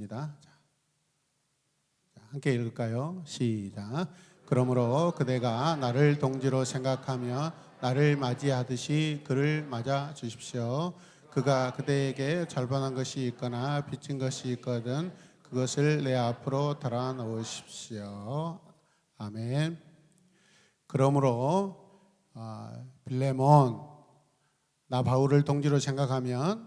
입니다. 함께 읽을까요? 시작. 그러므로 그대가 나를 동지로 생각하며 나를 맞이하듯이 그를 맞아 주십시오. 그가 그대에게 절반한 것이 있거나 빚진 것이 있거든 그것을 내 앞으로 달아 놓으십시오. 아멘. 그러므로 빌레몬, 나 바울을 동지로 생각하면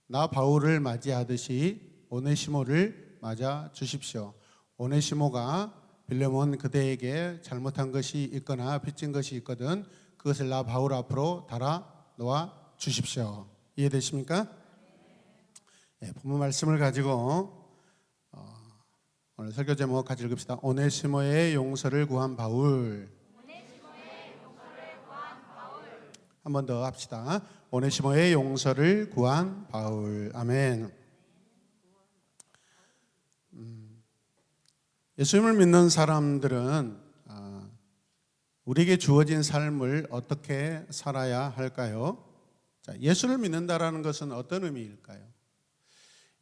나 바울을 맞이하듯이 오네시모를 맞아 주십시오. 오네시모가 빌레몬 그대에게 잘못한 것이 있거나 빚진 것이 있거든 그것을 나 바울 앞으로 달아 놓아 주십시오. 이해되십니까? 네, 본문 말씀을 가지고 오늘 설교 제목 같이 읽읍시다. 오네시모의 용서를 구한 바울. 한 번 더 합시다. 오네시모의 용서를 구한 바울. 아멘. 예수님을 믿는 사람들은 우리에게 주어진 삶을 어떻게 살아야 할까요? 자, 예수를 믿는다라는 것은 어떤 의미일까요?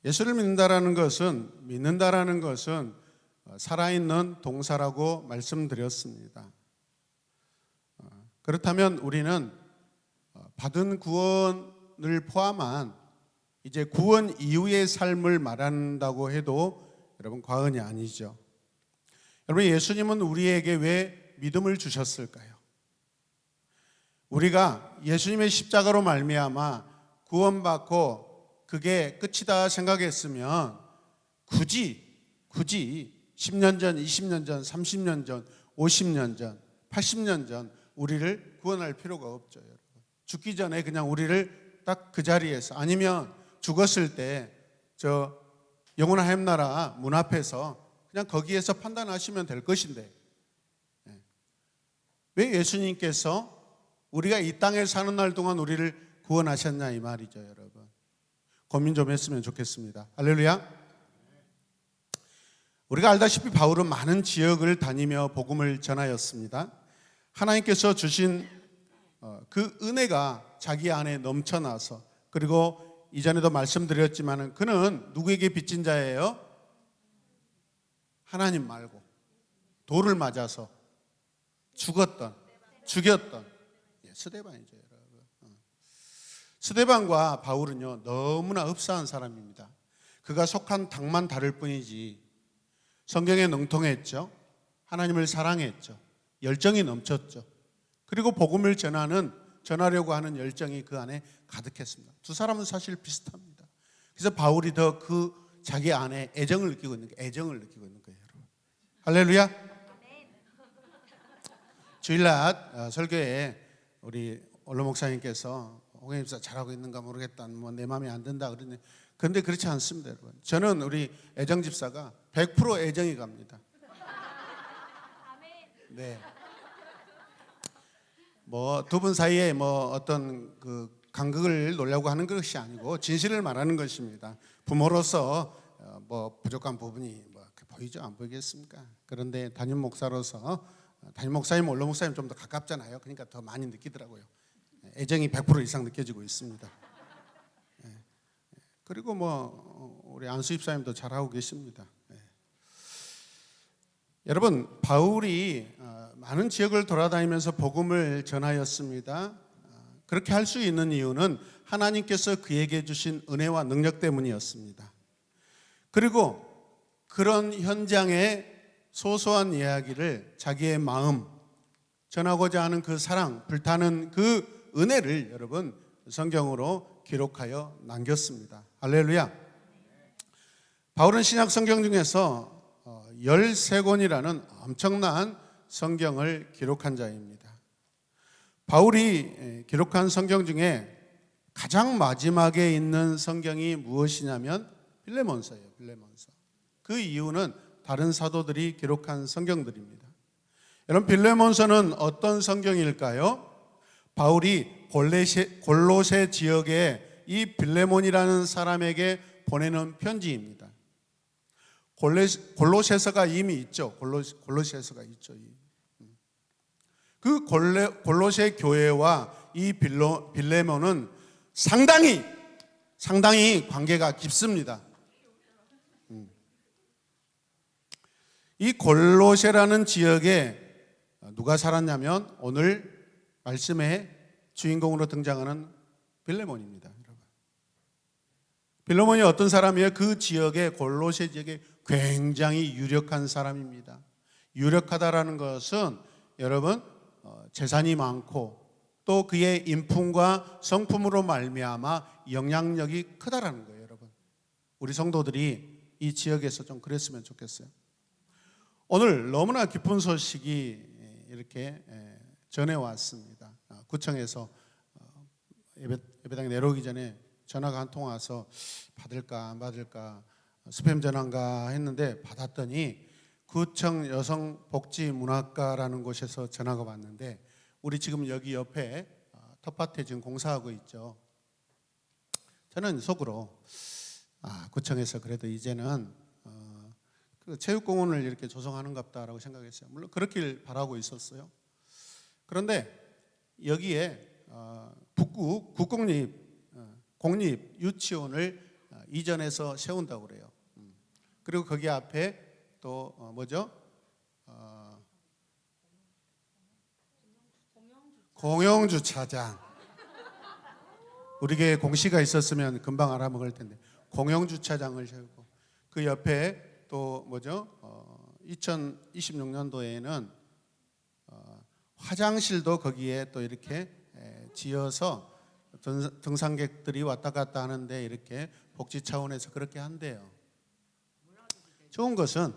예수를 믿는다라는 것은 살아있는 동사라고 말씀드렸습니다. 그렇다면 우리는 받은 구원을 포함한 이제 구원 이후의 삶을 말한다고 해도 여러분 과언이 아니죠. 여러분, 예수님은 우리에게 왜 믿음을 주셨을까요? 우리가 예수님의 십자가로 말미암아 구원받고 그게 끝이다 생각했으면 굳이 10년 전, 20년 전, 30년 전, 50년 전, 80년 전 우리를 구원할 필요가 없죠. 여러분. 죽기 전에 그냥 우리를 딱 그 자리에서, 아니면 죽었을 때 저 영원한 하나님 나라 문 앞에서 그냥 거기에서 판단하시면 될 것인데 왜 예수님께서 우리가 이 땅에 사는 날 동안 우리를 구원하셨냐 이 말이죠. 여러분, 고민 좀 했으면 좋겠습니다. 할렐루야. 우리가 알다시피 바울은 많은 지역을 다니며 복음을 전하였습니다. 하나님께서 주신 그 은혜가 자기 안에 넘쳐나서, 그리고 이전에도 말씀드렸지만 그는 누구에게 빚진 자예요? 하나님 말고 돌을 맞아서 죽였던 스데반이죠. 여러분. 스데반과 바울은요 너무나 흡사한 사람입니다. 그가 속한 당만 다를 뿐이지 성경에 능통했죠. 하나님을 사랑했죠. 열정이 넘쳤죠. 그리고 복음을 전하려고 하는 열정이 그 안에 가득했습니다. 두 사람은 사실 비슷합니다. 그래서 바울이 더 그 자기 안에 애정을 느끼고 있는 거예요. 여러분. 할렐루야. 주일날 설교에 우리 원로 목사님께서 홍혜 집사 잘하고 있는가 모르겠다, 내 마음에 안 든다 그러는데, 그런데 그렇지 않습니다. 여러분, 저는 우리 애정 집사가 100% 애정이 갑니다. 네. 두 분 사이에 어떤 그 간극을 놓으려고 하는 것이 아니고 진실을 말하는 것입니다. 부모로서 부족한 부분이 보이죠? 안 보이겠습니까? 그런데 담임 목사로서, 담임 목사님, 원로 목사님 좀 더 가깝잖아요. 그러니까 더 많이 느끼더라고요. 애정이 100% 이상 느껴지고 있습니다. 그리고 우리 안수 입사님도 잘하고 계십니다. 여러분, 바울이 많은 지역을 돌아다니면서 복음을 전하였습니다. 그렇게 할 수 있는 이유는 하나님께서 그에게 주신 은혜와 능력 때문이었습니다. 그리고 그런 현장의 소소한 이야기를, 자기의 마음, 전하고자 하는 그 사랑, 불타는 그 은혜를 여러분 성경으로 기록하여 남겼습니다. 할렐루야. 바울은 신약 성경 중에서 13권이라는 엄청난 성경을 기록한 자입니다. 바울이 기록한 성경 중에 가장 마지막에 있는 성경이 무엇이냐면 빌레몬서예요. 빌레몬서. 그 이유는 다른 사도들이 기록한 성경들입니다. 여러분, 빌레몬서는 어떤 성경일까요? 바울이 골로새 지역에 이 빌레몬이라는 사람에게 보내는 편지입니다. 골로새서가 이미 있죠. 골로새서가 있죠. 그 골로새 교회와 이 빌레몬은 상당히 관계가 깊습니다. 이 골로새라는 지역에 누가 살았냐면 오늘 말씀의 주인공으로 등장하는 빌레몬입니다. 여러분. 빌레몬이 어떤 사람이에요? 그 지역에, 골로새 지역에 굉장히 유력한 사람입니다. 유력하다라는 것은 여러분 재산이 많고 또 그의 인품과 성품으로 말미암아 영향력이 크다라는 거예요. 여러분, 우리 성도들이 이 지역에서 좀 그랬으면 좋겠어요. 오늘 너무나 기쁜 소식이 이렇게 전해왔습니다. 구청에서 예배당에 내려오기 전에 전화가 한 통 와서 받을까 안 받을까 스팸 전화인가 했는데 받았더니 구청 여성복지문화과라는 곳에서 전화가 왔는데 우리 지금 여기 옆에 텃밭에 지금 공사하고 있죠. 저는 속으로 구청에서 그래도 이제는 그 체육공원을 이렇게 조성하는갑다라고 생각했어요. 물론 그렇길 바라고 있었어요. 그런데 여기에 북구 공립 유치원을 이전해서 세운다고 그래요. 그리고 거기 앞에 또 뭐죠? 공영주차장. 우리 교회 공시가 있었으면 금방 알아먹을 텐데 공영주차장을 세우고 그 옆에 또 뭐죠? 2026년도에는 화장실도 거기에 또 이렇게 지어서 등산객들이 왔다 갔다 하는데 이렇게 복지 차원에서 그렇게 한대요. 좋은 것은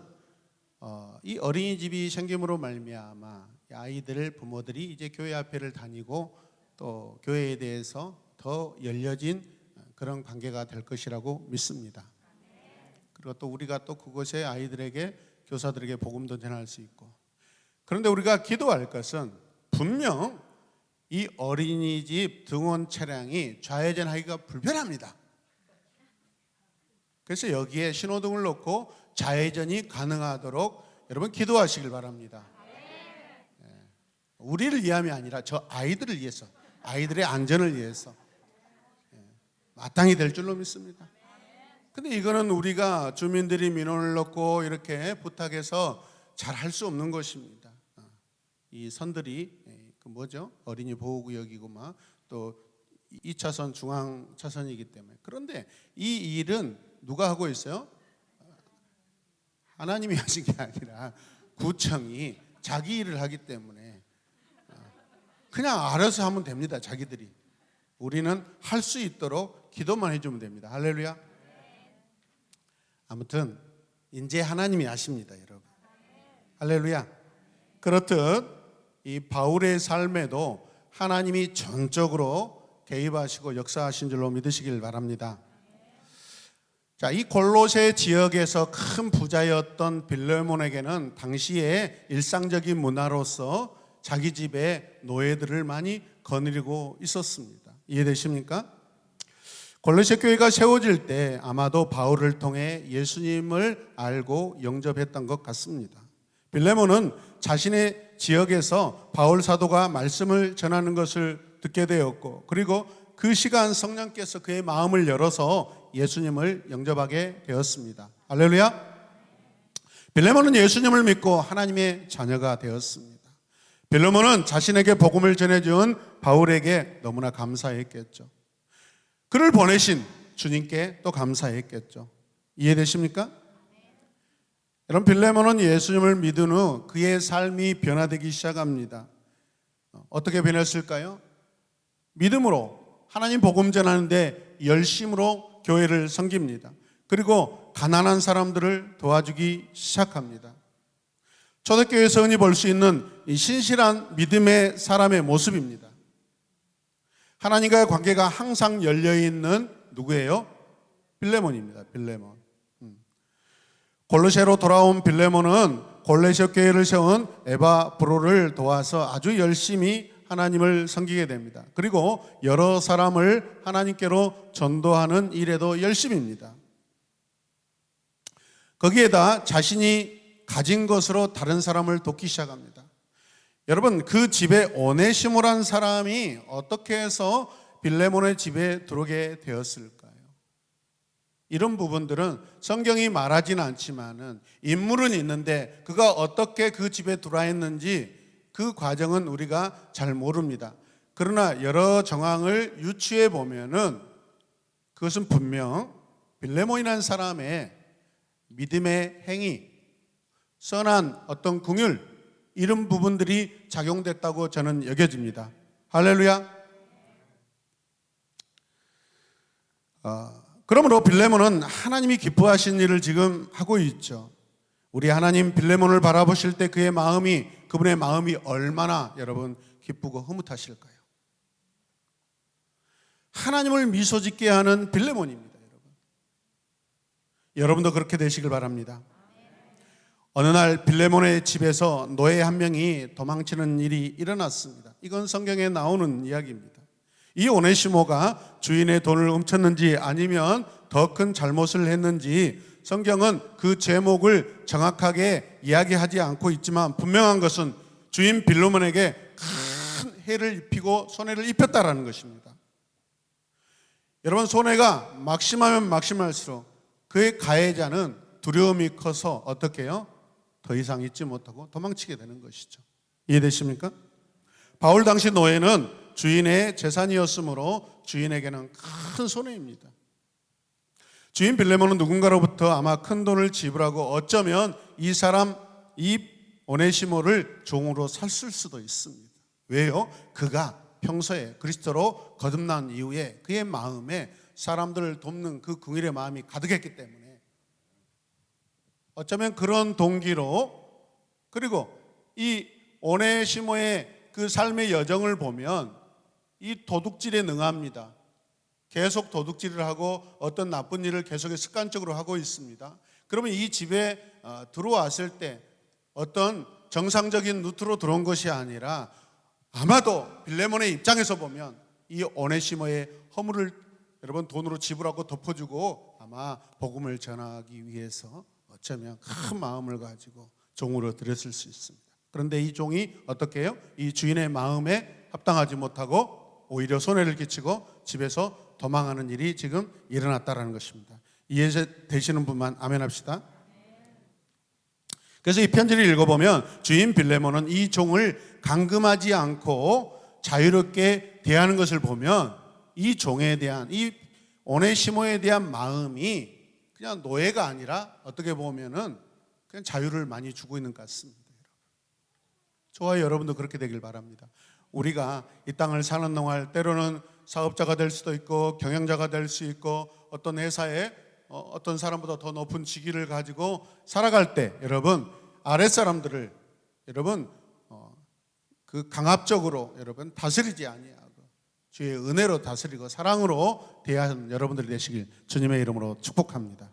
이 어린이집이 생김으로 말미암아 아이들 부모들이 이제 교회 앞에를 다니고 또 교회에 대해서 더 열려진 그런 관계가 될 것이라고 믿습니다. 그리고 또 우리가 또 그곳에 아이들에게 교사들에게 복음도 전할 수 있고. 그런데 우리가 기도할 것은 분명 이 어린이집 등원 차량이 좌회전하기가 불편합니다. 그래서 여기에 신호등을 놓고 좌회전이 가능하도록 여러분 기도하시길 바랍니다. 우리를 위함이 아니라 저 아이들을 위해서, 아이들의 안전을 위해서 마땅히 될 줄로 믿습니다. 근데 이거는 우리가 주민들이 민원을 넣고 이렇게 부탁해서 잘 할 수 없는 것입니다. 이 선들이 그 뭐죠? 어린이 보호구역이고 막 또 2차선 중앙 차선이기 때문에. 그런데 이 일은 누가 하고 있어요? 하나님이 하신 게 아니라 구청이 자기 일을 하기 때문에 그냥 알아서 하면 됩니다. 자기들이. 우리는 할 수 있도록 기도만 해주면 됩니다. 할렐루야. 아무튼 이제 하나님이 아십니다, 여러분. 할렐루야. 그렇듯 이 바울의 삶에도 하나님이 전적으로 개입하시고 역사하신 줄로 믿으시길 바랍니다. 자, 이 골로새 지역에서 큰 부자였던 빌레몬에게는 당시의 일상적인 문화로서 자기 집에 노예들을 많이 거느리고 있었습니다. 이해되십니까? 골로새 교회가 세워질 때 아마도 바울을 통해 예수님을 알고 영접했던 것 같습니다. 빌레몬은 자신의 지역에서 바울 사도가 말씀을 전하는 것을 듣게 되었고, 그리고 그 시간 성령께서 그의 마음을 열어서 예수님을 영접하게 되었습니다. 할렐루야. 빌레몬은 예수님을 믿고 하나님의 자녀가 되었습니다. 빌레몬은 자신에게 복음을 전해준 바울에게 너무나 감사했겠죠. 그를 보내신 주님께 또 감사했겠죠. 이해되십니까? 여러분, 빌레몬은 예수님을 믿은 후 그의 삶이 변화되기 시작합니다. 어떻게 변했을까요? 믿음으로 하나님 복음 전하는데 열심으로 교회를 섬깁니다. 그리고 가난한 사람들을 도와주기 시작합니다. 초대교회에서 흔히 볼 수 있는 이 신실한 믿음의 사람의 모습입니다. 하나님과의 관계가 항상 열려있는 누구예요? 빌레몬입니다. 빌레몬. 골로새로 돌아온 빌레몬은 골로새 교회를 세운 에바브로를 도와서 아주 열심히 하나님을 섬기게 됩니다. 그리고 여러 사람을 하나님께로 전도하는 일에도 열심입니다. 거기에다 자신이 가진 것으로 다른 사람을 돕기 시작합니다. 여러분, 그 집에 오네시모라는 사람이 어떻게 해서 빌레몬의 집에 들어오게 되었을까요? 이런 부분들은 성경이 말하지는 않지만은 인물은 있는데 그가 어떻게 그 집에 들어왔는지 그 과정은 우리가 잘 모릅니다. 그러나 여러 정황을 유추해 보면은 그것은 분명 빌레몬이라는 사람의 믿음의 행위, 선한 어떤 긍휼, 이런 부분들이 작용됐다고 저는 여겨집니다. 할렐루야. 그러므로 빌레몬은 하나님이 기뻐하신 일을 지금 하고 있죠. 우리 하나님 빌레몬을 바라보실 때 그분의 마음이 얼마나 여러분 기쁘고 흐뭇하실까요? 하나님을 미소 짓게 하는 빌레몬입니다. 여러분도 그렇게 되시길 바랍니다. 어느 날 빌레몬의 집에서 노예 한 명이 도망치는 일이 일어났습니다. 이건 성경에 나오는 이야기입니다. 이 오네시모가 주인의 돈을 훔쳤는지 아니면 더 큰 잘못을 했는지 성경은 그 제목을 정확하게 이야기하지 않고 있지만 분명한 것은 주인 빌레몬에게 큰 해를 입히고 손해를 입혔다라는 것입니다. 여러분, 손해가 막심하면 막심할수록 그의 가해자는 두려움이 커서 어떻게 해요? 더 이상 잊지 못하고 도망치게 되는 것이죠. 이해되십니까? 바울 당시 노예는 주인의 재산이었으므로 주인에게는 큰 손해입니다. 주인 빌레몬은 누군가로부터 아마 큰 돈을 지불하고 어쩌면 이 오네시모를 종으로 샀을 수도 있습니다. 왜요? 그가 평소에 그리스도로 거듭난 이후에 그의 마음에 사람들을 돕는 그 긍휼의 마음이 가득했기 때문에 어쩌면 그런 동기로, 그리고 이 오네시모의 그 삶의 여정을 보면 이 도둑질에 능합니다. 계속 도둑질을 하고 어떤 나쁜 일을 계속 습관적으로 하고 있습니다. 그러면 이 집에 들어왔을 때 어떤 정상적인 루트로 들어온 것이 아니라 아마도 빌레몬의 입장에서 보면 이 오네시모의 허물을 여러분 돈으로 지불하고 덮어주고 아마 복음을 전하기 위해서 어쩌면 큰 마음을 가지고 종으로 들였을 수 있습니다. 그런데 이 종이 어떻게 해요? 이 주인의 마음에 합당하지 못하고 오히려 손해를 끼치고 집에서 도망하는 일이 지금 일어났다라는 것입니다. 이해되시는 분만 아멘 합시다. 그래서 이 편지를 읽어보면 주인 빌레몬은 이 종을 감금하지 않고 자유롭게 대하는 것을 보면 이 종에 대한, 이 오네시모에 대한 마음이 그냥 노예가 아니라 어떻게 보면은 그냥 자유를 많이 주고 있는 것 같습니다. 저와 여러분도 그렇게 되길 바랍니다. 우리가 이 땅을 사는 동안 때로는 사업자가 될 수도 있고 경영자가 될 수 있고 어떤 회사에 어떤 사람보다 더 높은 직위를 가지고 살아갈 때 여러분 아랫사람들을 여러분 그 강압적으로 여러분 다스리지 아니하고 주의 은혜로 다스리고 사랑으로 대하는 여러분들이 되시길 주님의 이름으로 축복합니다.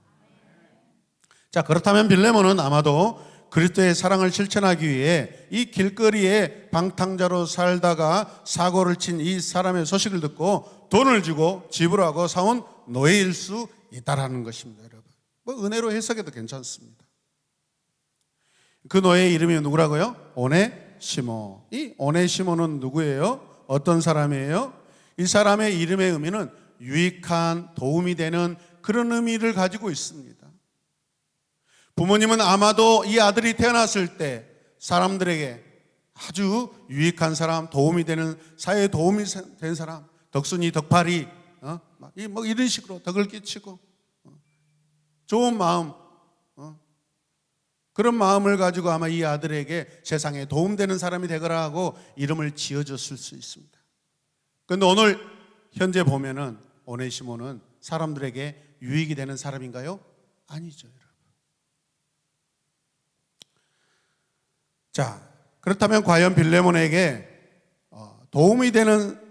자, 그렇다면 빌레몬은 아마도 그리스도의 사랑을 실천하기 위해 이 길거리에 방탕자로 살다가 사고를 친 이 사람의 소식을 듣고 돈을 주고 지불하고 사온 노예일 수 있다라는 것입니다. 여러분, 뭐 은혜로 해석해도 괜찮습니다. 그 노예의 이름이 누구라고요? 오네시모. 이 오네시모는 누구예요? 어떤 사람이에요? 이 사람의 이름의 의미는 유익한, 도움이 되는 그런 의미를 가지고 있습니다. 부모님은 아마도 이 아들이 태어났을 때 사람들에게 아주 유익한 사람, 도움이 되는, 사회에 도움이 된 사람, 덕순이, 덕팔이, 뭐 이런 식으로 덕을 끼치고 좋은 마음, 그런 마음을 가지고 아마 이 아들에게 세상에 도움되는 사람이 되거라 하고 이름을 지어줬을 수 있습니다. 그런데 오늘 현재 보면은 오네시모는 사람들에게 유익이 되는 사람인가요? 아니죠. 자, 그렇다면 과연 빌레몬에게 도움이 되는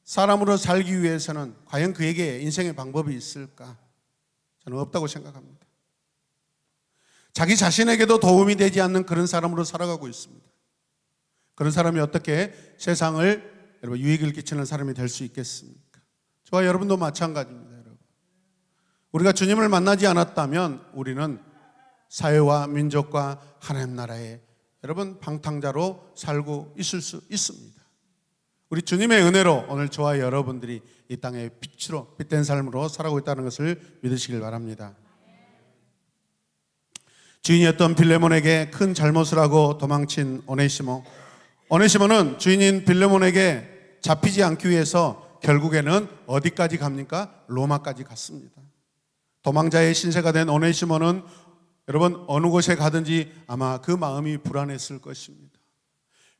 사람으로 살기 위해서는 과연 그에게 인생의 방법이 있을까? 저는 없다고 생각합니다. 자기 자신에게도 도움이 되지 않는 그런 사람으로 살아가고 있습니다. 그런 사람이 어떻게 세상을 여러분 유익을 끼치는 사람이 될 수 있겠습니까? 저와 여러분도 마찬가지입니다. 여러분, 우리가 주님을 만나지 않았다면 우리는 사회와 민족과 하나님 나라에 여러분 방탕자로 살고 있을 수 있습니다. 우리 주님의 은혜로 오늘 저와 여러분들이 이 땅의 빛으로 빛된 삶으로 살아가고 있다는 것을 믿으시길 바랍니다. 주인이었던 빌레몬에게 큰 잘못을 하고 도망친 오네시모. 오네시모는 주인인 빌레몬에게 잡히지 않기 위해서 결국에는 어디까지 갑니까? 로마까지 갔습니다. 도망자의 신세가 된 오네시모는 여러분 어느 곳에 가든지 아마 그 마음이 불안했을 것입니다.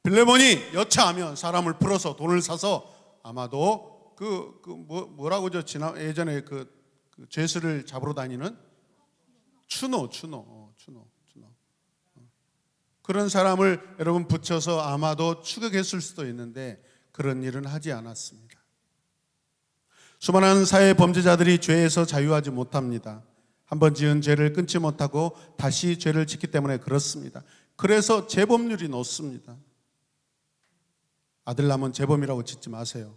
빌레몬이 여차하면 사람을 풀어서 돈을 사서 아마도 뭐라고 예전에 그 죄수를 잡으러 다니는 추노 그런 사람을 여러분 붙여서 아마도 추격했을 수도 있는데 그런 일은 하지 않았습니다. 수많은 사회 범죄자들이 죄에서 자유하지 못합니다. 한번 지은 죄를 끊지 못하고 다시 죄를 짓기 때문에 그렇습니다. 그래서 재범률이 높습니다. 아들 낳으면 재범이라고 짓지 마세요.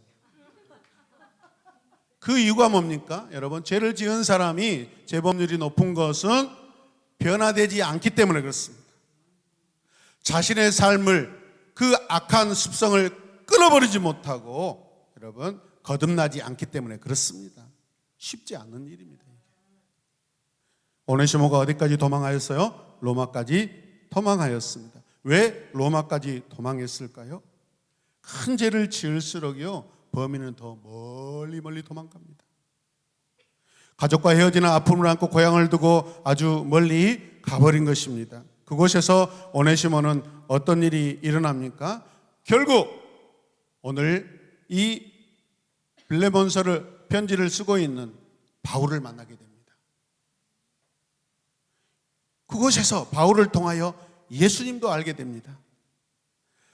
그 이유가 뭡니까? 여러분, 죄를 지은 사람이 재범률이 높은 것은 변화되지 않기 때문에 그렇습니다. 자신의 삶을 그 악한 습성을 끊어버리지 못하고 여러분 거듭나지 않기 때문에 그렇습니다. 쉽지 않은 일입니다. 오네시모가 어디까지 도망하였어요? 로마까지 도망하였습니다. 왜 로마까지 도망했을까요? 큰 죄를 지을수록요 범인은 더 멀리 도망갑니다. 가족과 헤어지는 아픔을 안고 고향을 두고 아주 멀리 가버린 것입니다. 그곳에서 오네시모는 어떤 일이 일어납니까? 결국 오늘 이 빌레몬서를 편지를 쓰고 있는 바울을 만나게 됩니다. 그곳에서 바울을 통하여 예수님도 알게 됩니다.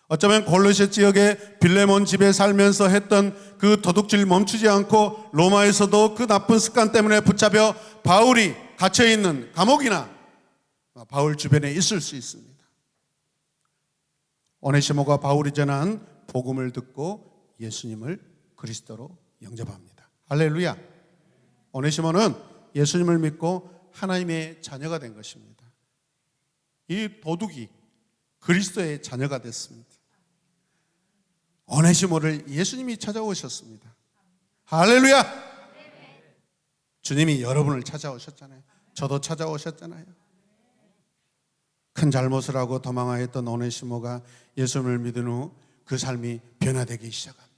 어쩌면 골로새 지역의 빌레몬 집에 살면서 했던 그 도둑질 멈추지 않고 로마에서도 그 나쁜 습관 때문에 붙잡혀 바울이 갇혀있는 감옥이나 바울 주변에 있을 수 있습니다. 오네시모가 바울이 전한 복음을 듣고 예수님을 그리스도로 영접합니다. 할렐루야. 오네시모는 예수님을 믿고 하나님의 자녀가 된 것입니다. 이 도둑이 그리스도의 자녀가 됐습니다. 오네시모를 예수님이 찾아오셨습니다. 할렐루야. 주님이 여러분을 찾아오셨잖아요. 저도 찾아오셨잖아요. 큰 잘못을 하고 도망하였던 오네시모가 예수님을 믿은 후 그 삶이 변화되기 시작합니다.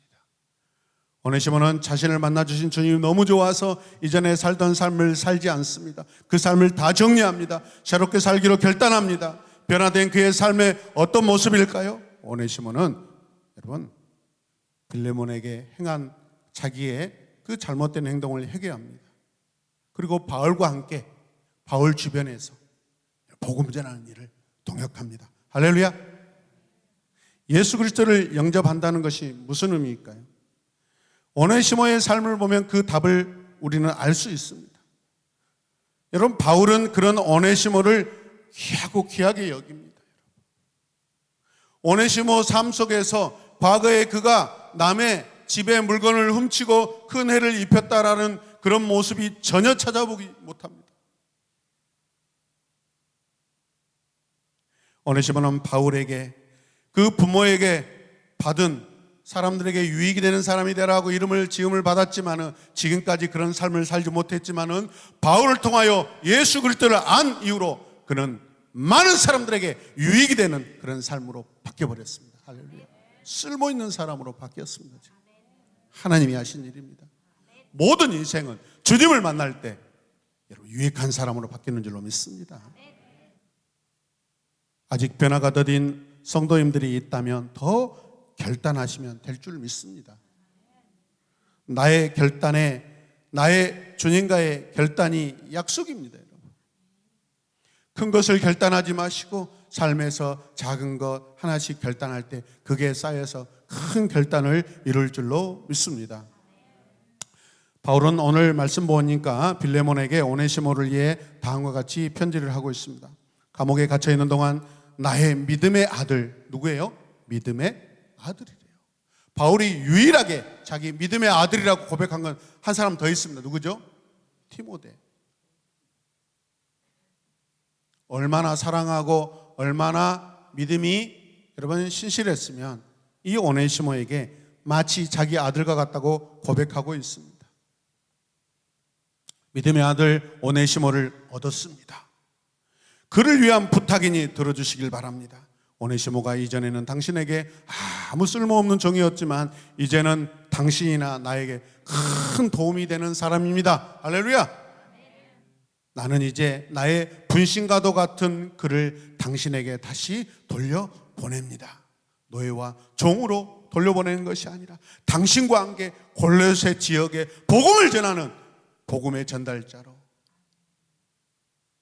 오네시모는 자신을 만나주신 주님이 너무 좋아서 이전에 살던 삶을 살지 않습니다. 그 삶을 다 정리합니다. 새롭게 살기로 결단합니다. 변화된 그의 삶의 어떤 모습일까요? 오네시모는 여러분 빌레몬에게 행한 자기의 그 잘못된 행동을 회개합니다. 그리고 바울과 함께 바울 주변에서 복음 전하는 일을 동역합니다. 할렐루야. 예수 그리스도를 영접한다는 것이 무슨 의미일까요? 오네시모의 삶을 보면 그 답을 우리는 알 수 있습니다. 여러분 바울은 그런 오네시모를 귀하고 귀하게 여깁니다. 오네시모 삶 속에서 과거에 그가 남의 집에 물건을 훔치고 큰 해를 입혔다라는 그런 모습이 전혀 찾아보기 못합니다. 오네시모는 바울에게 그 부모에게 받은 사람들에게 유익이 되는 사람이 되라고 이름을 지음을 받았지만은 지금까지 그런 삶을 살지 못했지만은 바울을 통하여 예수 그리스도를 안 이후로 그는 많은 사람들에게 유익이 되는 그런 삶으로 바뀌어버렸습니다. 할렐루야. 쓸모 있는 사람으로 바뀌었습니다. 하나님이 하신 일입니다. 모든 인생은 주님을 만날 때 여러분 유익한 사람으로 바뀌는 줄로 믿습니다. 아직 변화가 더딘 성도님들이 있다면 더 결단하시면 될 줄 믿습니다. 나의 결단에 나의 주님과의 결단이 약속입니다. 여러분. 큰 것을 결단하지 마시고 삶에서 작은 것 하나씩 결단할 때 그게 쌓여서 큰 결단을 이룰 줄로 믿습니다. 바울은 오늘 말씀 보니까 빌레몬에게 오네시모를 위해 다음과 같이 편지를 하고 있습니다. 감옥에 갇혀 있는 동안 나의 믿음의 아들, 누구예요? 믿음의 아들이래요. 바울이 유일하게 자기 믿음의 아들이라고 고백한 건 한 사람 더 있습니다. 누구죠? 디모데. 얼마나 사랑하고 얼마나 믿음이 여러분 신실했으면 이 오네시모에게 마치 자기 아들과 같다고 고백하고 있습니다. 믿음의 아들 오네시모를 얻었습니다. 그를 위한 부탁이니 들어주시길 바랍니다. 오네시모가 이전에는 당신에게 아무 쓸모없는 종이었지만 이제는 당신이나 나에게 큰 도움이 되는 사람입니다. 할렐루야. 나는 이제 나의 분신과도 같은 그를 당신에게 다시 돌려보냅니다. 노예와 종으로 돌려보내는 것이 아니라 당신과 함께 골로새 지역에 복음을 전하는 복음의 전달자로,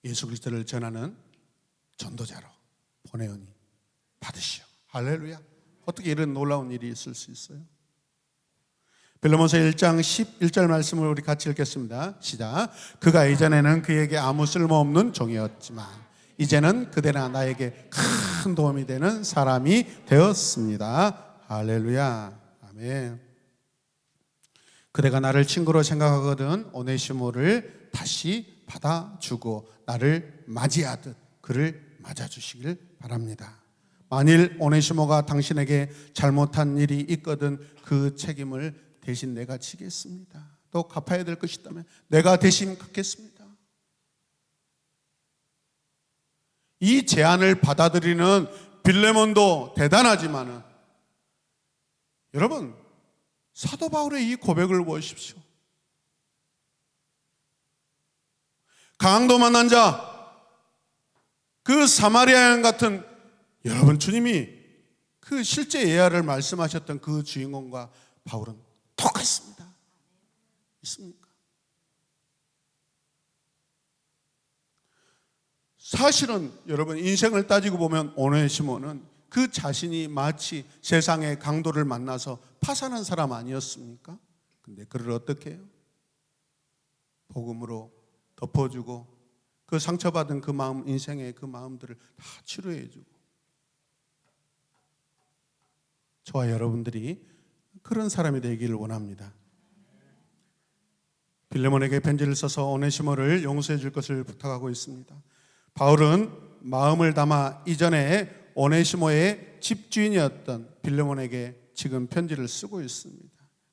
예수 그리스도를 전하는 전도자로 보내오니 받으시오. 할렐루야. 어떻게 이런 놀라운 일이 있을 수 있어요? 빌레몬서 1장 11절 말씀을 우리 같이 읽겠습니다. 시작. 그가 이전에는 그에게 아무 쓸모없는 종이었지만 이제는 그대나 나에게 큰 도움이 되는 사람이 되었습니다. 할렐루야. 아멘. 그대가 나를 친구로 생각하거든 오네시모를 다시 받아주고 나를 맞이하듯 그를 맞아주시길 바랍니다. 만일 오네시모가 당신에게 잘못한 일이 있거든 그 책임을 대신 내가 지겠습니다. 또 갚아야 될 것이 있다면 내가 대신 갚겠습니다. 이 제안을 받아들이는 빌레몬도 대단하지만은 여러분, 사도 바울의 이 고백을 보십시오. 강도 만난 자, 그 사마리아 여인 같은, 여러분 주님이 그 실제 예화를 말씀하셨던 그 주인공과 바울은 똑같습니다. 있습니까? 사실은 여러분 인생을 따지고 보면 오네시모는 그 자신이 마치 세상의 강도를 만나서 파산한 사람 아니었습니까? 근데 그를 어떻게 해요? 복음으로 덮어주고 그 상처받은 그 마음, 인생의 그 마음들을 다 치료해주고, 저와 여러분들이 그런 사람이 되기를 원합니다. 빌레몬에게 편지를 써서 오네시모를 용서해 줄 것을 부탁하고 있습니다. 바울은 마음을 담아 이전에 오네시모의 집주인이었던 빌레몬에게 지금 편지를 쓰고 있습니다.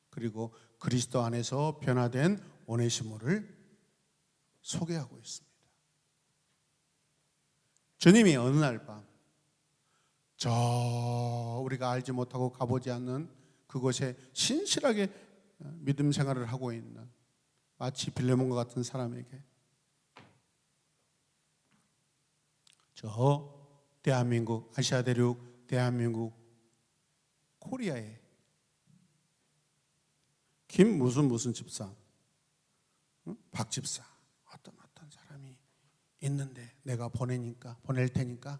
그리고 그리스도 안에서 변화된 오네시모를 소개하고 있습니다. 주님이 어느 날 밤 저 우리가 알지 못하고 가보지 않는 그곳에 신실하게 믿음 생활을 하고 있는 마치 빌레몬과 같은 사람에게 저 대한민국, 아시아 대륙 대한민국 코리아에 김 무슨 집사, 박 집사, 어떤 사람이 있는데 내가 보낼 테니까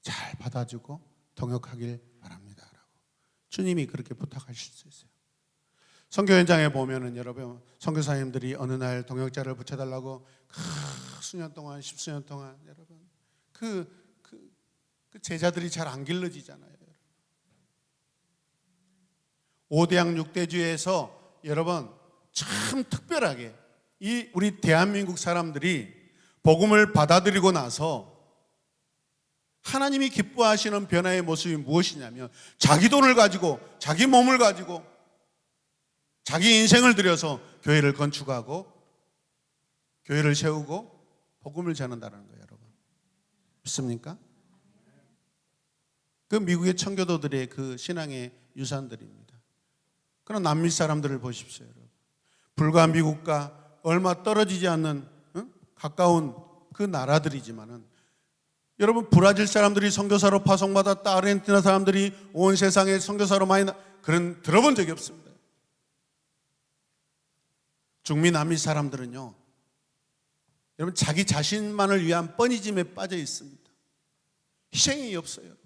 잘 받아주고 동역하길 바랍니다 라고 주님이 그렇게 부탁하실 수 있어요. 선교 현장에 보면은 여러분, 선교사님들이 어느 날 동역자를 붙여달라고 수년 동안, 십수년 동안 여러분 그 제자들이 잘 안 길러지잖아요. 5대양 6대주에서 여러분 참 특별하게 이 우리 대한민국 사람들이 복음을 받아들이고 나서 하나님이 기뻐하시는 변화의 모습이 무엇이냐면 자기 돈을 가지고 자기 몸을 가지고 자기 인생을 들여서 교회를 건축하고 교회를 세우고 복음을 전한다는 거예요. 여러분 믿습니까? 그 미국의 청교도들의 그 신앙의 유산들입니다. 그런 남미 사람들을 보십시오. 여러분. 불과 미국과 얼마 떨어지지 않는 가까운 그 나라들이지만은 여러분 브라질 사람들이 선교사로 파송받았다, 아르헨티나 사람들이 온 세상에 선교사로 많이 그런 들어본 적이 없습니다. 중미 남미 사람들은요, 여러분 자기 자신만을 위한 뻔히즘에 빠져 있습니다. 희생이 없어요.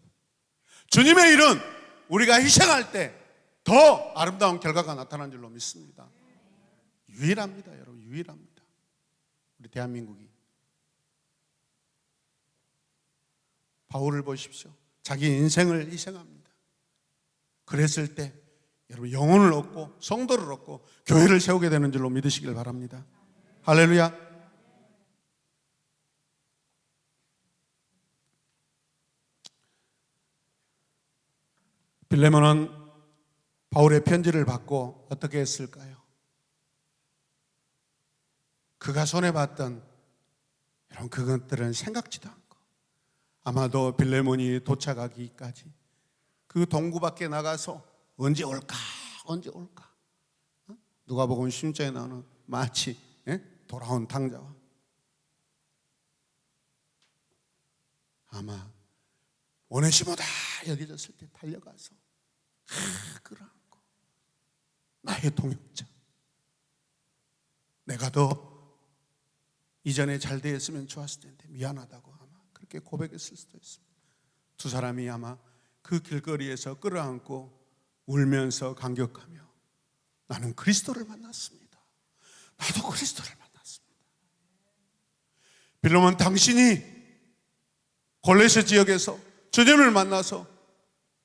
주님의 일은 우리가 희생할 때 더 아름다운 결과가 나타난 줄로 믿습니다. 유일합니다, 여러분. 유일합니다. 우리 대한민국이. 바울을 보십시오. 자기 인생을 희생합니다. 그랬을 때 여러분 영혼을 얻고 성도를 얻고 교회를 세우게 되는 줄로 믿으시길 바랍니다. 할렐루야. 빌레몬은 바울의 편지를 받고 어떻게 했을까요? 그가 손해봤던 이런 그것들은 생각지도 않고 아마도 빌레몬이 도착하기까지 그 동구 밖에 나가서 언제 올까 누가복음 16장에 나오는 마치 돌아온 탕자와 아마 오네시모다 여겨졌을 때 달려가서 끌어안고 나의 동역자, 내가 더 이전에 잘 되었으면 좋았을 텐데 미안하다고 아마 그렇게 고백했을 수도 있습니다. 두 사람이 아마 그 길거리에서 끌어안고 울면서 감격하며 나는 그리스도를 만났습니다. 나도 그리스도를 만났습니다. 빌레몬, 당신이 골레세 지역에서 주님을 만나서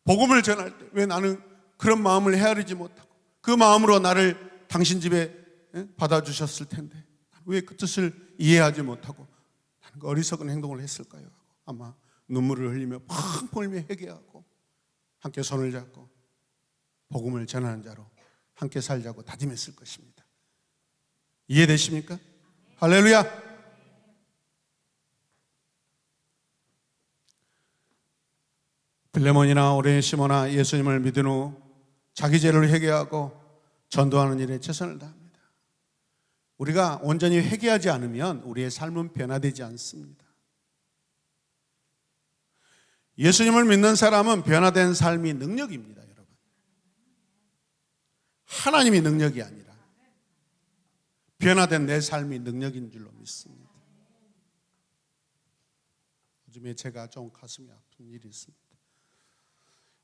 복음을 전할 때 왜 나는 그런 마음을 헤아리지 못하고 그 마음으로 나를 당신 집에 받아주셨을 텐데 왜 그 뜻을 이해하지 못하고 나는 그 어리석은 행동을 했을까요? 아마 눈물을 흘리며 펑펑 울며 회개하고 함께 손을 잡고 복음을 전하는 자로 함께 살자고 다짐했을 것입니다. 이해되십니까? 할렐루야. 빌레몬이나 오네시모나 예수님을 믿은 후 자기 죄를 회개하고 전도하는 일에 최선을 다합니다. 우리가 온전히 회개하지 않으면 우리의 삶은 변화되지 않습니다. 예수님을 믿는 사람은 변화된 삶이 능력입니다, 여러분. 하나님이 능력이 아니라 변화된 내 삶이 능력인 줄로 믿습니다. 요즘에 제가 좀 가슴이 아픈 일이 있습니다.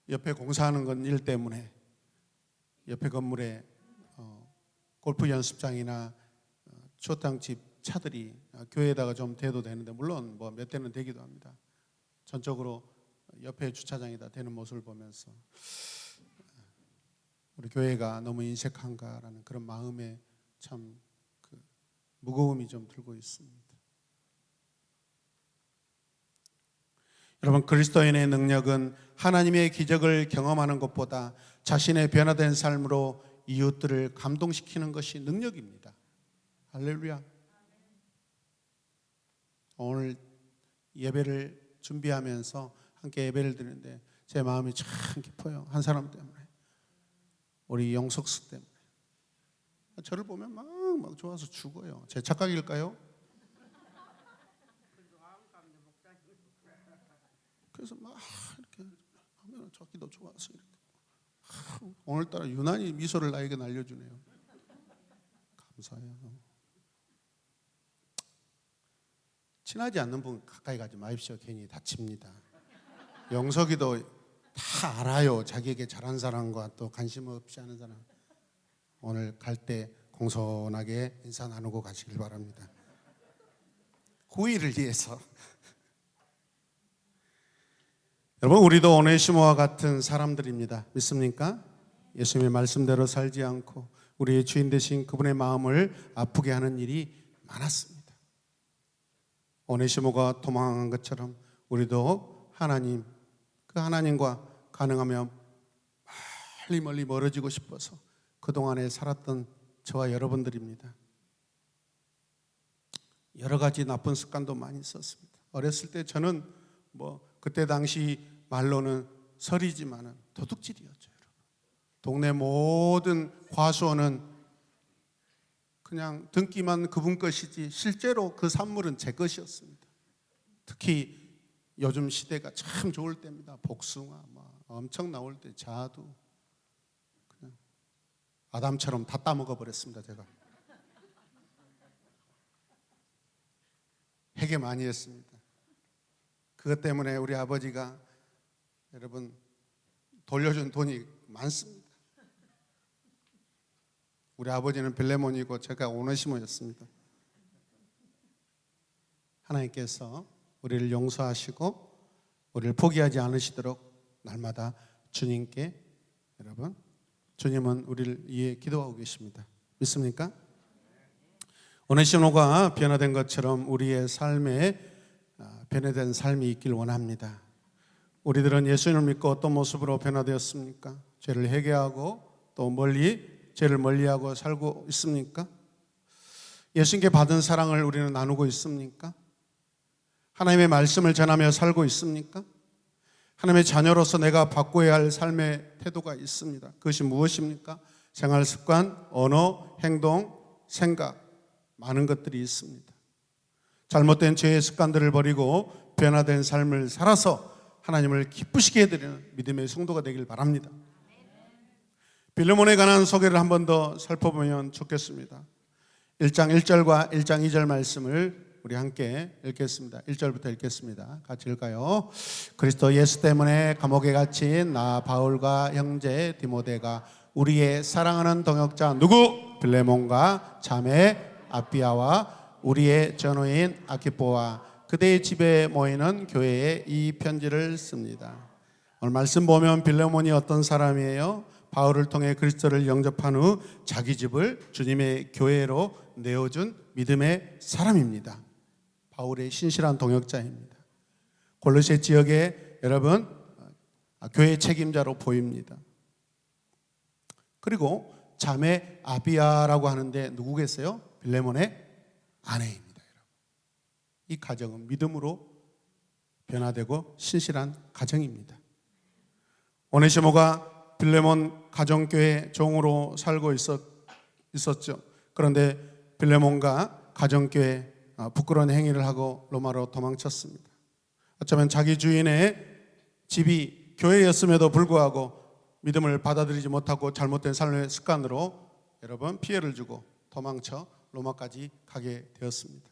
옆에 공사하는 건 일 때문에 옆에 건물에 골프 연습장이나 초당집 차들이 교회에다가 좀 대도 되는데 물론 뭐 몇 대는 되기도 합니다. 전적으로 옆에 주차장에다 대는 모습을 보면서 우리 교회가 너무 인색한가라는 그런 마음에 참 그 무거움이 좀 들고 있습니다. 여러분, 그리스도인의 능력은 하나님의 기적을 경험하는 것보다 자신의 변화된 삶으로 이웃들을 감동시키는 것이 능력입니다. 할렐루야. 오늘 예배를 준비하면서 함께 예배를 드리는데 제 마음이 참 깊어요. 한 사람 때문에, 우리 영석수 때문에. 저를 보면 막 좋아서 죽어요. 제 착각일까요? 그래서 막 이렇게 하면 저기도 좋아서 이렇게 오늘따라 유난히 미소를 나에게 날려주네요. 감사해요. 친하지 않는 분 가까이 가지 마십시오. 괜히 다칩니다. 영석이도 다 알아요. 자기에게 잘한 사람과 또 관심 없이 하는 사람. 오늘 갈 때 공손하게 인사 나누고 가시길 바랍니다. 후일을 위해서. 여러분, 우리도 오네시모와 같은 사람들입니다. 믿습니까? 예수님의 말씀대로 살지 않고 우리의 주인 되신 그분의 마음을 아프게 하는 일이 많았습니다. 오네시모가 도망한 것처럼 우리도 하나님, 그 하나님과 가능하면 멀리 멀어지고 싶어서 그동안에 살았던 저와 여러분들입니다. 여러 가지 나쁜 습관도 많이 있었습니다. 어렸을 때 저는 그때 당시 말로는 설이지만은 도둑질이었죠. 여러분. 동네 모든 과수원은 그냥 등기만 그분 것이지 실제로 그 산물은 제 것이었습니다. 특히 요즘 시대가 참 좋을 때입니다. 복숭아 엄청 나올 때 자두 그냥 아담처럼 다 따먹어 버렸습니다. 제가 회개 많이 했습니다. 그것 때문에 우리 아버지가 여러분 돌려준 돈이 많습니다. 우리 아버지는 빌레몬이고 제가 오네시모였습니다. 하나님께서 우리를 용서하시고 우리를 포기하지 않으시도록 날마다 주님께, 여러분, 주님은 우리를 위해 기도하고 계십니다. 믿습니까? 오네시모가 변화된 것처럼 우리의 삶에 변화된 삶이 있길 원합니다. 우리들은 예수님을 믿고 어떤 모습으로 변화되었습니까? 죄를 회개하고 또 죄를 멀리하고 살고 있습니까? 예수님께 받은 사랑을 우리는 나누고 있습니까? 하나님의 말씀을 전하며 살고 있습니까? 하나님의 자녀로서 내가 바꿔야 할 삶의 태도가 있습니다. 그것이 무엇입니까? 생활 습관, 언어, 행동, 생각, 많은 것들이 있습니다. 잘못된 죄의 습관들을 버리고 변화된 삶을 살아서 하나님을 기쁘시게 해드리는 믿음의 성도가 되길 바랍니다. 빌레몬에 관한 소개를 한 번 더 살펴보면 좋겠습니다. 1장 1절과 1장 2절 말씀을 우리 함께 읽겠습니다. 1절부터 읽겠습니다. 같이 읽어요. 그리스도 예수 때문에 감옥에 갇힌 나 바울과 형제 디모데가 우리의 사랑하는 동역자 누구? 빌레몬과 자매 아비아와 우리의 전우인 아키포와 그대의 집에 모이는 교회에 이 편지를 씁니다. 오늘 말씀 보면 빌레몬이 어떤 사람이에요? 바울을 통해 그리스도를 영접한 후 자기 집을 주님의 교회로 내어준 믿음의 사람입니다. 바울의 신실한 동역자입니다. 골로새 지역에 여러분 교회 책임자로 보입니다. 그리고 자매 아비아라고 하는데 누구겠어요? 빌레몬의 아내입니다. 이 가정은 믿음으로 변화되고 신실한 가정입니다. 오네시모가 빌레몬 가정교회 종으로 살고 있었죠. 그런데 빌레몬과 가정교회 부끄러운 행위를 하고 로마로 도망쳤습니다. 어쩌면 자기 주인의 집이 교회였음에도 불구하고 믿음을 받아들이지 못하고 잘못된 삶의 습관으로 여러분 피해를 주고 도망쳐 로마까지 가게 되었습니다.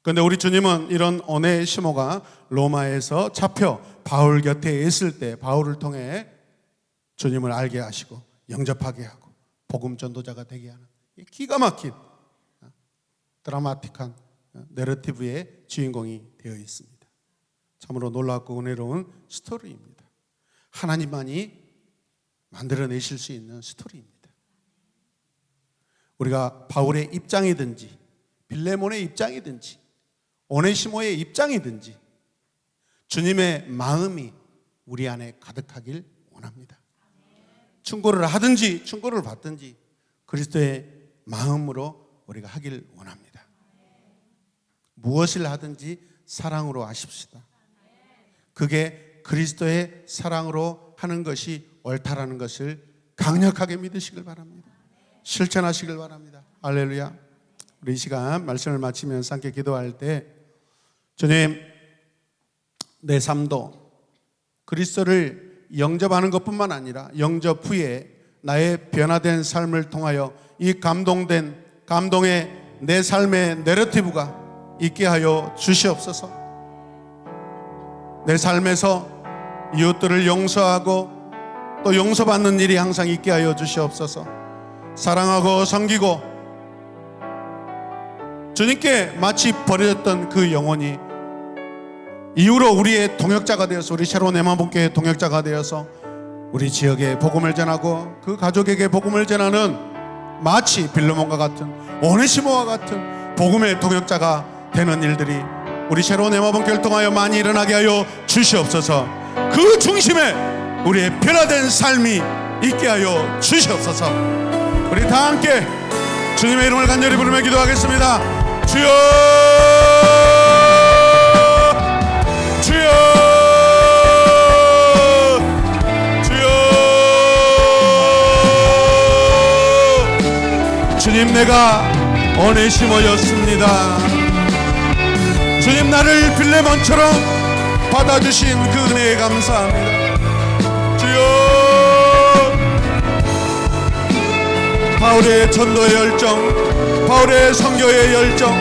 그런데 우리 주님은 이런 오네시모가 로마에서 잡혀 바울 곁에 있을 때 바울을 통해 주님을 알게 하시고 영접하게 하고 복음 전도자가 되게 하는 기가 막힌 드라마틱한 내러티브의 주인공이 되어 있습니다. 참으로 놀랍고 은혜로운 스토리입니다. 하나님만이 만들어내실 수 있는 스토리입니다. 우리가 바울의 입장이든지 빌레몬의 입장이든지 오네시모의 입장이든지 주님의 마음이 우리 안에 가득하길 원합니다. 충고를 하든지 충고를 받든지 그리스도의 마음으로 우리가 하길 원합니다. 무엇을 하든지 사랑으로 하십시다. 그게 그리스도의 사랑으로 하는 것이 옳다라는 것을 강력하게 믿으시길 바랍니다. 실천하시길 바랍니다. 할렐루야. 우리 이 시간 말씀을 마치면서 함께 기도할 때 주님, 내 삶도 그리스도를 영접하는 것뿐만 아니라 영접 후에 나의 변화된 삶을 통하여 이 감동의 내 삶의 내러티브가 있게 하여 주시옵소서. 내 삶에서 이웃들을 용서하고 또 용서받는 일이 항상 있게 하여 주시옵소서. 사랑하고 섬기고 주님께 마치 버려졌던 그 영혼이 이후로 우리의 동역자가 되어서 우리 새로운 에마본교회의 동역자가 되어서 우리 지역에 복음을 전하고 그 가족에게 복음을 전하는 마치 빌레몬과 같은 오네시모와 같은 복음의 동역자가 되는 일들이 우리 새로운 에마본교회를 통하여 많이 일어나게 하여 주시옵소서. 그 중심에 우리의 변화된 삶이 있게 하여 주시옵소서. 우리 다 함께 주님의 이름을 간절히 부르며 기도하겠습니다. 주여, 주여, 주여. 주님, 내가 오네시모였습니다. 주님, 나를 빌레몬처럼 받아주신 그 은혜에 감사합니다. 주여, 바울의 전도의 열정, 바울의 선교의 열정,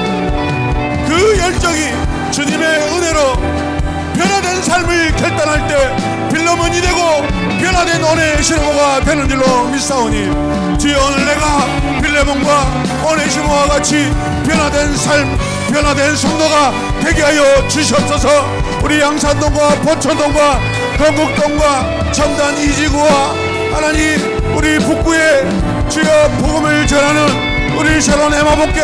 그 열정이 주님의 은혜로 변화된 삶을 결단할 때 빌레몬이 되고 변화된 오네시모가 되는 줄로 믿사오니 주여, 오늘 내가 빌레몬과 오네시모와 같이 변화된 삶, 변화된 성도가 되게 하여 주시옵소서. 우리 양산동과 포천동과 건국동과 첨단 이지구와 하나님 우리 북구에 주여 복음을 전하는 우리 새로운 에마복개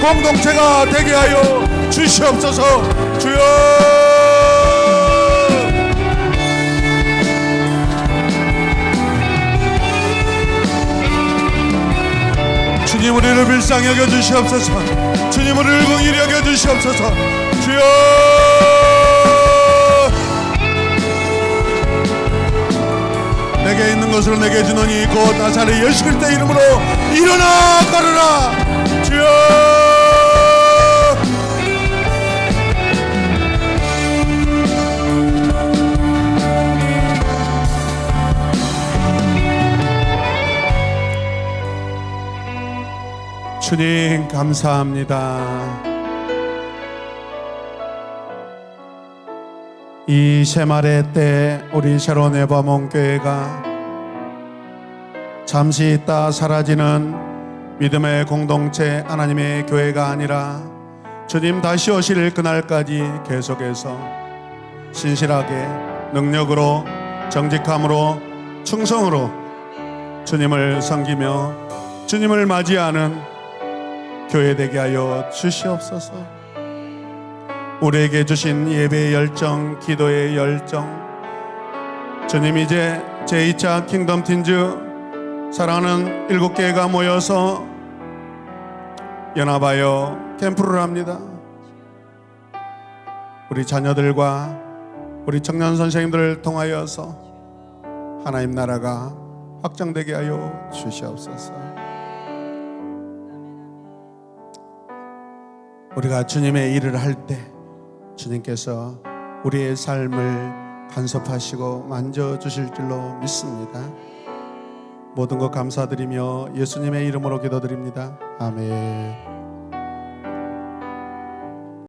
공동체가 되게 하여 주시옵소서. 주여, 주님 우리를 불쌍히 여겨 주시옵소서. 주님 우리를 긍휼히 여겨 주시옵소서. 주여 내게 있는 것을 내게 주노니 곧 나사렛 예수 그리스도의 이름으로 일어나 걸으라. 주여 주님 감사합니다. 이 새말의 때 우리 새로운 에버몬교회가 잠시 있다 사라지는 믿음의 공동체 하나님의 교회가 아니라 주님 다시 오실 그날까지 계속해서 신실하게 능력으로 정직함으로 충성으로 주님을 섬기며 주님을 맞이하는 교회 되게 하여 주시옵소서. 우리에게 주신 예배의 열정, 기도의 열정, 주님 이제 제2차 킹덤 틴즈 사랑하는 7교회가 모여서 연합하여 캠프를 합니다. 우리 자녀들과 우리 청년 선생님들을 통하여서 하나님 나라가 확장되게 하여 주시옵소서. 우리가 주님의 일을 할 때 주님께서 우리의 삶을 간섭하시고 만져주실 줄로 믿습니다. 모든 것 감사드리며 예수님의 이름으로 기도드립니다. 아멘.